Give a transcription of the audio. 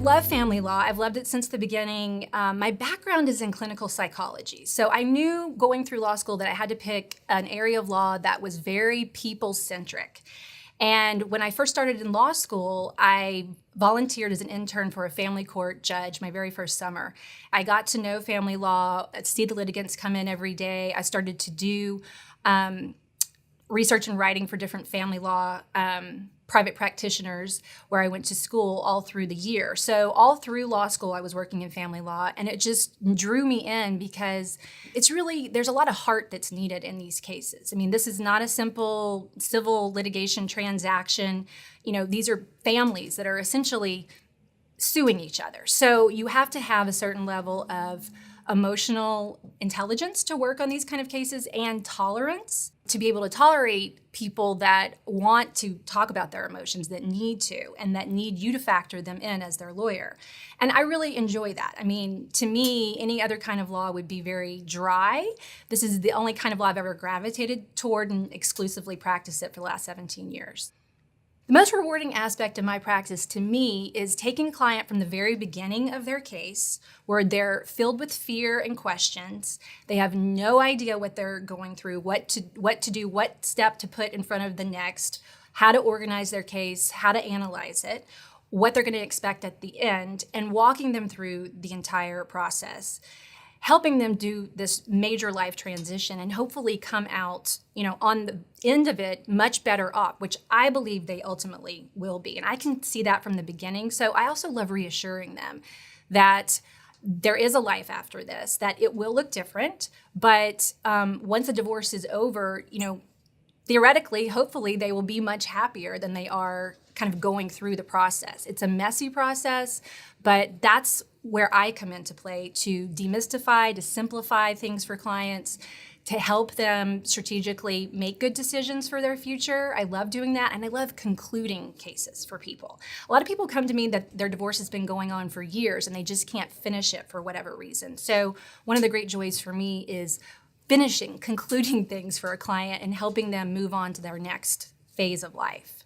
love family law. I've loved it since the beginning. My background is in clinical psychology. So I knew going through law school that I had to pick an area of law that was very people-centric. And when I first started in law school, I volunteered as an intern for a family court judge my very first summer. I got to know family law, see the litigants come in every day. I started to do research and writing for different family law private practitioners where I went to school all through the year. So all through law school, I was working in family law, and it just drew me in because it's really, there's a lot of heart that's needed in these cases. I mean, this is not a simple civil litigation transaction. You know, these are families that are essentially suing each other. So you have to have a certain level of emotional intelligence to work on these kind of cases and tolerance to be able to tolerate people that want to talk about their emotions, that need to, and that need you to factor them in as their lawyer. And I really enjoy that. I mean, to me, any other kind of law would be very dry. This is the only kind of law I've ever gravitated toward and exclusively practiced it for the last 17 years. The most rewarding aspect of my practice to me is taking a client from the very beginning of their case, where they're filled with fear and questions. They have no idea what they're going through, what to do, what step to put in front of the next, how to organize their case, how to analyze it, what they're going to expect at the end, and walking them through the entire process, helping them do this major life transition and hopefully come out, you know, on the end of it much better off, which I believe they ultimately will be. And I can see that from the beginning. So I also love reassuring them that there is a life after this, that it will look different. But once the divorce is over, you know, theoretically, hopefully they will be much happier than they are kind of going through the process. It's a messy process, but that's where I come into play to demystify, to simplify things for clients, to help them strategically make good decisions for their future. I love doing that, and I love concluding cases for people. A lot of people come to me that their divorce has been going on for years and they just can't finish it for whatever reason. So one of the great joys for me is concluding things for a client and helping them move on to their next phase of life.